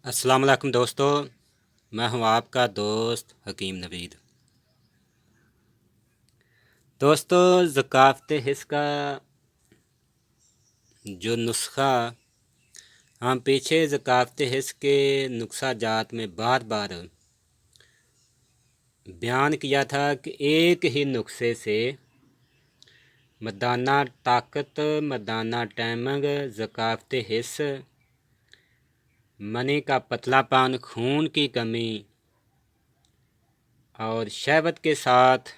अस्सलाम वालेकुम दोस्तों, मैं हूं आपका दोस्त हकीम नवीद। दोस्तों, ज़कात हिस्स का जो नुस्खा हम पीछे ज़कात हिस्स के नुस्खा जात में बार बार बयान किया था कि एक ही नुस्खे से मर्दाना ताकत, मर्दाना टाइमिंग, ज़कात हिस्स, मनी का पतलापन, खून की कमी और शहवत के साथ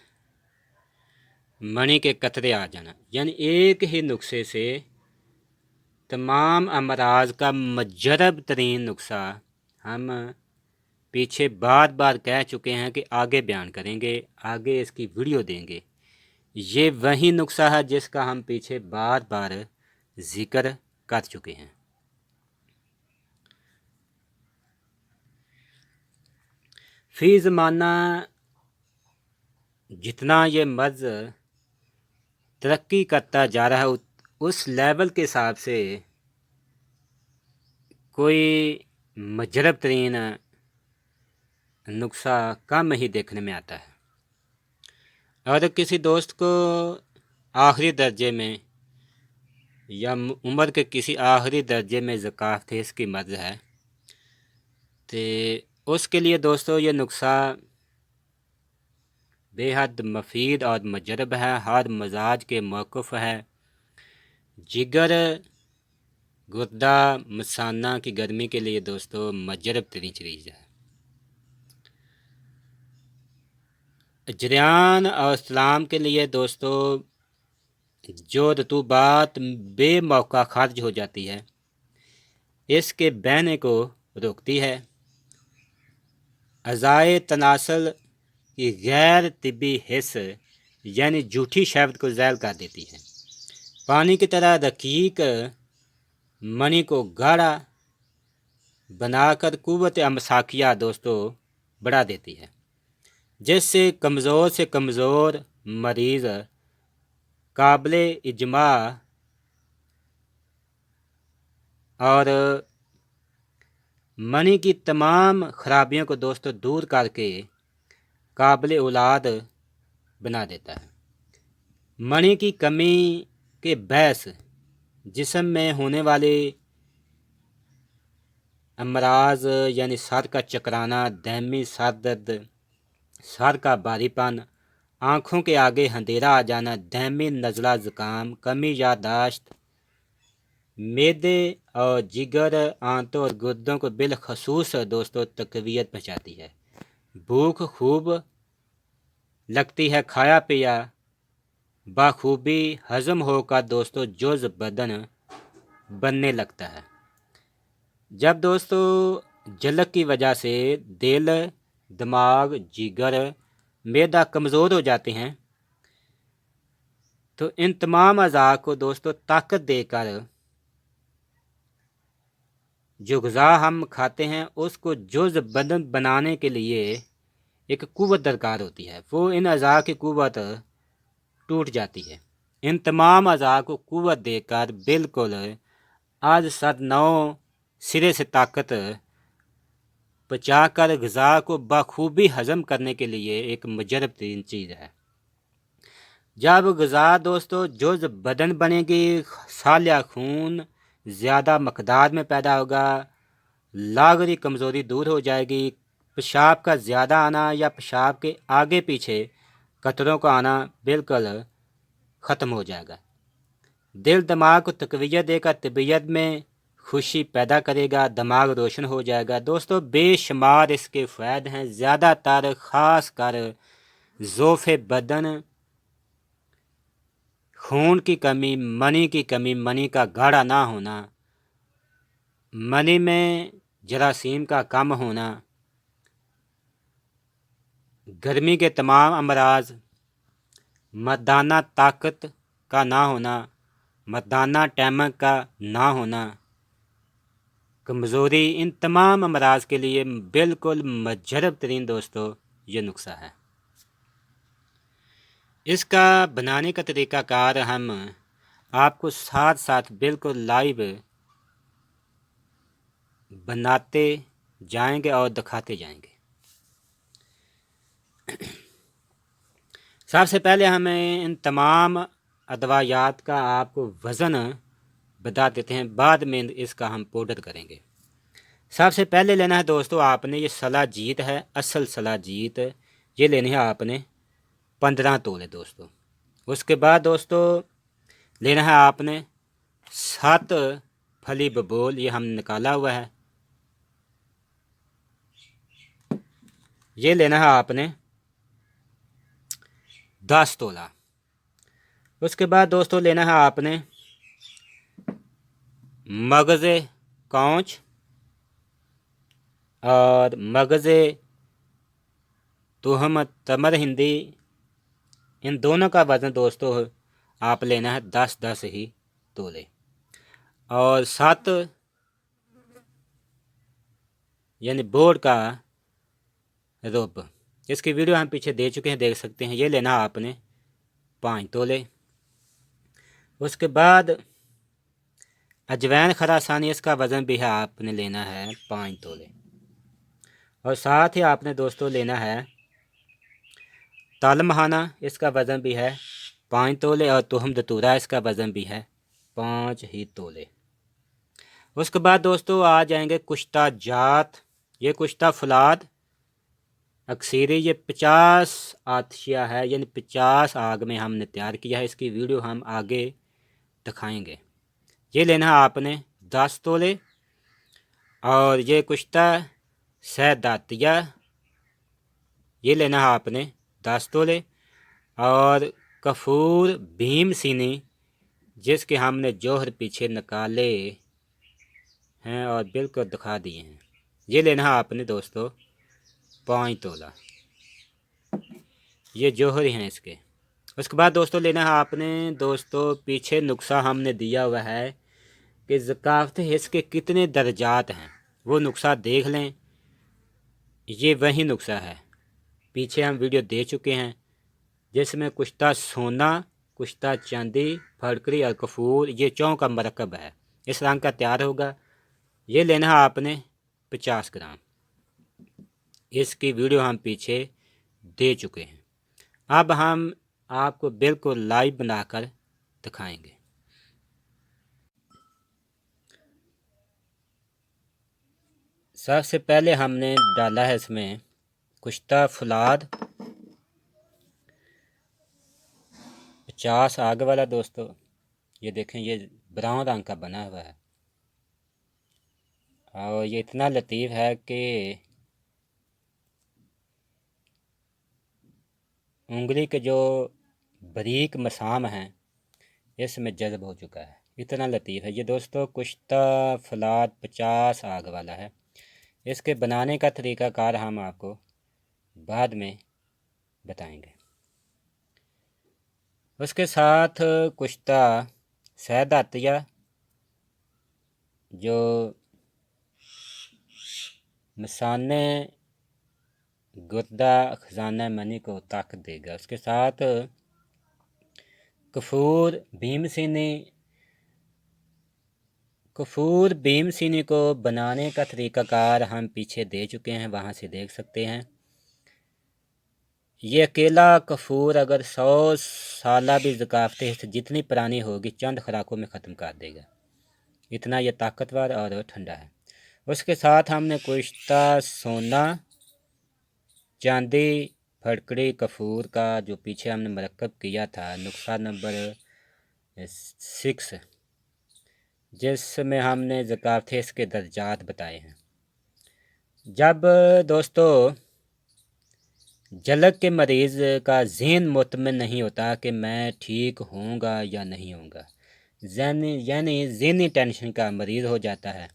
मनी के कतरे आ जाना, यानी एक ही नुस्खे से तमाम अमराज का मजरब तरीन नुस्खा हम पीछे बार बार कह चुके हैं कि आगे बयान करेंगे, आगे इसकी वीडियो देंगे। ये वही नुस्खा है जिसका हम पीछे बार बार जिक्र कर चुके हैं। फी ज़माना जितना ये मर्ज़ तरक्की करता जा रहा है उस लेवल के हिसाब से कोई मजरब तरीन नुस्खा कम ही देखने में आता है। अगर किसी दोस्त को आखिरी दर्जे में या उम्र के किसी आखिरी दर्जे में ज़कात हिस्स की मर्ज़ है तो उसके लिए दोस्तों ये नुस्खा बेहद मफीद और मजरब है, हर मजाज के मौक़िफ़ है। जिगर, गुर्दा, मसाना की गर्मी के लिए दोस्तों मजरब तरीन चीज़ है। जरियान और इस्लाम के लिए दोस्तों जो रतूबात बेमौका खारिज हो जाती है इसके बहने को रोकती है। अज़ाए तनासल की गैर तिब्बी हिस्स यानी झूठी शहवत को ज़ैल कर देती है। पानी की तरह रकीक मनी को गाढ़ा बनाकर कुव्वत अमसाकिया दोस्तों बढ़ा देती है, जिससे कमज़ोर से कमज़ोर मरीज़ काबिले इजमा और मनी की तमाम खराबियों को दोस्तों दूर करके काबिले औलाद बना देता है। मनी की कमी के बहस जिस्म में होने वाले अमराज यानी सर का चकराना, दहमी सर दर्द, सर का भारीपन, आँखों के आगे अंधेरा आ जाना, दहमी नज़ला ज़ुकाम, कमी याददाश्त, मैदे और जिगर, आंतों और गुर्दों को बिलखसूस दोस्तों तकवीत पहुँचाती है। भूख खूब लगती है, खाया पिया बाखूबी हजम होकर दोस्तों जुज़ बदन बनने लगता है। जब दोस्तों जलक की वजह से दिल, दिमाग, जिगर, मैदा कमज़ोर हो जाते हैं तो इन तमाम अज़ा को दोस्तों ताकत देकर जो ग़िज़ा हम खाते हैं उसको जुज़ बदन बनाने के लिए एक कुव्वत दरकार होती है। वो इन अज़ा की कुव्वत टूट जाती है। इन तमाम अज़ा को कुव्वत देकर बिल्कुल आज सद नौ सिरे से ताकत पचाकर ग़िज़ा को बखूबी हज़म करने के लिए एक मुजरब तीन चीज़ है। जब ग़िज़ा दोस्तों जुज़ बदन बनेगी, सालिया खून ज़्यादा मकदार में पैदा होगा, लागरी कमज़ोरी दूर हो जाएगी, पेशाब का ज़्यादा आना या पेशाब के आगे पीछे कतरों का आना बिल्कुल ख़त्म हो जाएगा। दिल दिमाग को तक़वियत देकर तबीयत में खुशी पैदा करेगा, दिमाग रोशन हो जाएगा। दोस्तों बेशुमार इसके फ़ायदे हैं, ज़्यादातर ख़ास कर ज़ोफ़ बदन, खून की कमी, मनी की कमी, मनी का गाढ़ा ना होना, मनी में जरासीम का कम होना, गर्मी के तमाम अमराज, मर्दाना ताकत का ना होना, मर्दाना टाइमिंग का ना होना, कमज़ोरी, इन तमाम अमराज के लिए बिल्कुल मजरब तरीन दोस्तों ये नुस्खा है। इसका बनाने का तरीक़ाकार हम आपको साथ साथ बिल्कुल लाइव बनाते जाएंगे और दिखाते जाएंगे। सबसे पहले हमें इन तमाम अदवायात का आपको वज़न बता देते हैं, बाद में इसका हम पाउडर करेंगे। सबसे पहले लेना है दोस्तों आपने ये सलाजीत है, असल सलाजीत, ये लेनी है आपने 15 तोले दोस्तों। उसके बाद दोस्तों लेना है आपने 7 फली बबूल, ये हमने निकाला हुआ है, ये लेना है आपने 10 तोला। उसके बाद दोस्तों लेना है आपने मगज़े कौच और मगज़े तुहम तमर हिंदी, इन दोनों का वज़न दोस्तों आप लेना है 10-10 ही तोले। और 7 यानी बोर्ड का रुब, इसकी वीडियो हम पीछे दे चुके हैं, देख सकते हैं, ये लेना है आपने 5 तोले। उसके बाद अजवैन खरासानी, इसका वज़न भी है आपने लेना है 5 तोले। और साथ ही आपने दोस्तों लेना है ताल महाना, इसका वज़न भी है 5 तोले। और तुहम दतूरा, इसका वज़न भी है 5 ही तोले। उसके बाद दोस्तों आ जाएंगे कुश्ता जात, ये कुश्ता फुलाद अक्सीरी, ये 50 आतिशिया है, यानी 50 आग में हमने तैयार किया है, इसकी वीडियो हम आगे दिखाएंगे। ये लेना है आपने 10 तोले। और ये कुश्ता सैदातिया, ये लेना है आपने 10 तोले। और कफूर भीम सीनी, जिसके हमने जोहर पीछे निकाले हैं और बिल्कुल दिखा दिए हैं, ये लेना है आपने दोस्तों 5 तोला, ये जोहर हैं इसके। उसके बाद दोस्तों लेना है आपने दोस्तों, पीछे नुक्सा हमने दिया हुआ है कि ज़कात हिस्स के कितने दर्जात हैं, वो नुक्सा देख लें, ये वही नुक्सा है, पीछे हम वीडियो दे चुके हैं, जिसमें कुश्ता सोना, कुश्ता चांदी, फड़कड़ी और कफूर, ये चौं का मरकब है, इस रंग का तैयार होगा। ये लेना है आपने 50 ग्राम, इसकी वीडियो हम पीछे दे चुके हैं। अब हम आपको बिल्कुल लाइव बनाकर दिखाएंगे। सबसे पहले हमने डाला है इसमें कुश्ता फुलाद 50 आग वाला दोस्तों, ये देखें, ये ब्राउन रंग का बना हुआ है और ये इतना लतीफ़ है कि उंगली के जो बारीक मसाम हैं इसमें जज़ब हो चुका है, इतना लतीफ़ है ये दोस्तों। कुश्ता फुलाद 50 आग वाला है। इसके बनाने का तरीक़ाकार हम आपको बाद में बताएंगे। उसके साथ कुश्ता सैदातिया, जो मसाने गुर्दा खजाना मनी को ताकत देगा। उसके साथ कफूर भीम सीनी को बनाने का तरीक़ाकार हम पीछे दे चुके हैं, वहाँ से देख सकते हैं। ये अकेला कफूर अगर 100 साल भी ज़काफ़त जितनी पुरानी होगी चंद खुराकों में ख़त्म कर देगा, इतना ये ताकतवर और ठंडा है। उसके साथ हमने कुश्ता सोना, चांदी, फड़कड़ी, कफूर का जो पीछे हमने मरकब किया था, नुस्खा नंबर 6, जिसमें हमने ज़काफ़त के दर्जात बताए हैं। जब दोस्तों जलक के मरीज़ का ज़हन मुतमिन नहीं होता कि मैं ठीक होऊंगा या नहीं होऊंगा, यानी ज़हनी टेंशन का मरीज़ हो जाता है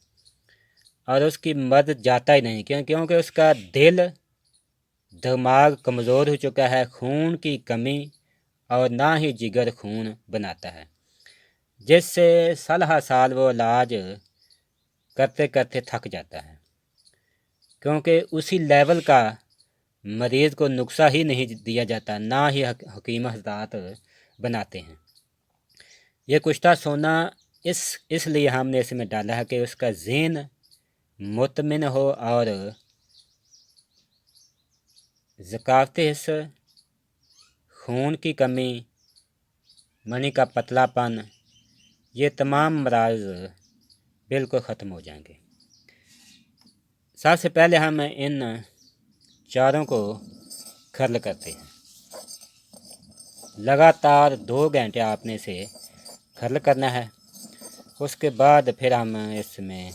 और उसकी मदद जाता ही नहीं, क्योंकि उसका दिल दिमाग कमज़ोर हो चुका है, खून की कमी और ना ही जिगर खून बनाता है, जिससे साल साल वो इलाज करते करते थक जाता है, क्योंकि उसी लेवल का मरीज़ को नुस्खा ही नहीं दिया जाता, ना ही हकीम हज़रात बनाते हैं। ये कुश्ता सोना इसलिए हमने इसमें डाला है कि उसका ज़हन मुतमिन हो और ज़कावत हिस्सा, खून की कमी, मनी का पतलापन, ये तमाम मराज बिल्कुल ख़त्म हो जाएंगे। सबसे पहले हम इन चारों को खर्ल करते हैं। लगातार 2 घंटे आपने इसे खर्ल करना है। उसके बाद फिर हम इसमें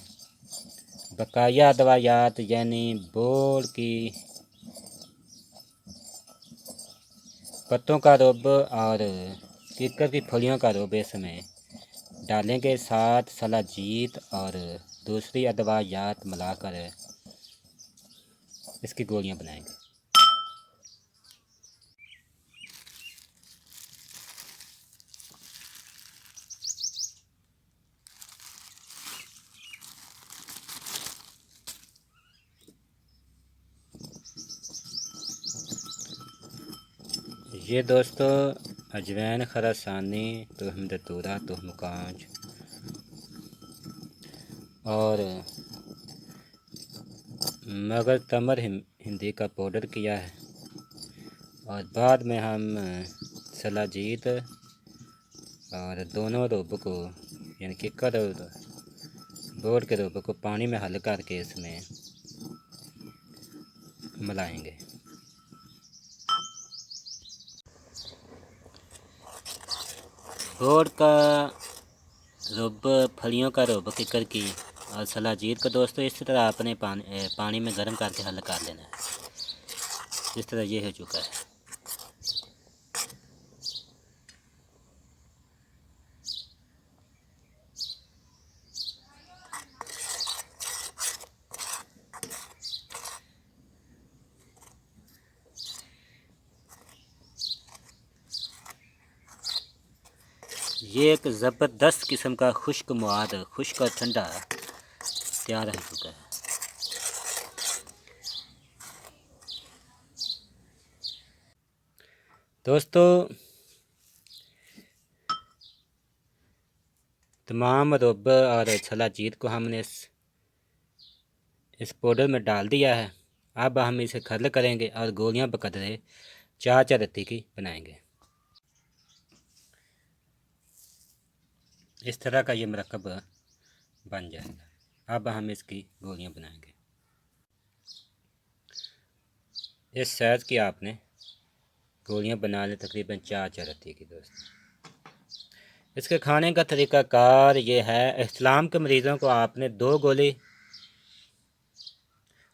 बकाया दवायात यानी बोल की पत्तों का रुब और कीकर की फलियों का रुब इसमें डालेंगे, साथ सलाजीत और दूसरी अदवायात मिलाकर इसकी गोलियां बनाएंगे। ये दोस्तों अजवैन, खरासानी, तुहम दतूरा, तुहम कांच और मगर तमर हिंदी का पाउडर किया है, और बाद में हम सलाजीत और दोनों रूप को यानी किकर और बोर्ड के रूप को पानी में हल करके इसमें मिलाएंगे। बोर्ड का रुब, फलियों का रुब, किकर की और सलाजीत को दोस्तों इस तरह आपने पानी में गर्म करके हल कर लेना है। इस तरह ये हो चुका है। ये एक ज़बरदस्त किस्म का खुश्क मवाद, खुश्क और ठंडा तैयार हो चुका है। दोस्तों तमाम रुब और सलाजीत को हमने इस पाउडर में डाल दिया है। अब हम इसे खर्ल करेंगे और गोलियां बकदरे 4-4 रत्ती की बनाएंगे। इस तरह का ये मरकब बन जाएगा। अब हम इसकी गोलियां बनाएंगे। इस साइज़ की आपने गोलियां बना लें, तकरीबन 4-4 रत्ती की। दोस्तों इसके खाने का तरीक़ाकार ये है, इस्लाम के मरीज़ों को आपने 2 गोली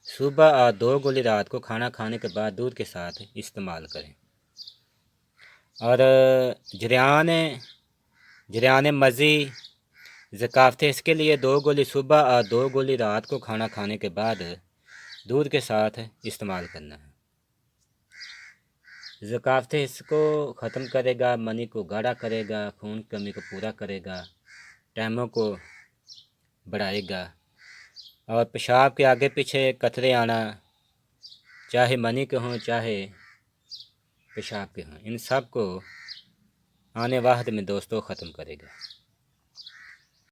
सुबह और 2 गोली रात को खाना खाने के बाद दूध के साथ इस्तेमाल करें। और जरियान मज़ी, ज़कावत इसके लिए 2 गोली सुबह और 2 गोली रात को खाना खाने के बाद दूध के साथ इस्तेमाल करना है। ज़कावत इसको ख़त्म करेगा, मनी को गाढ़ा करेगा, खून की कमी को पूरा करेगा, टाइमों को बढ़ाएगा, और पेशाब के आगे पीछे कतरे आना, चाहे मनी के हों चाहे पेशाब के हों, इन सब को आने वाहद में दोस्तों ख़त्म करेगा।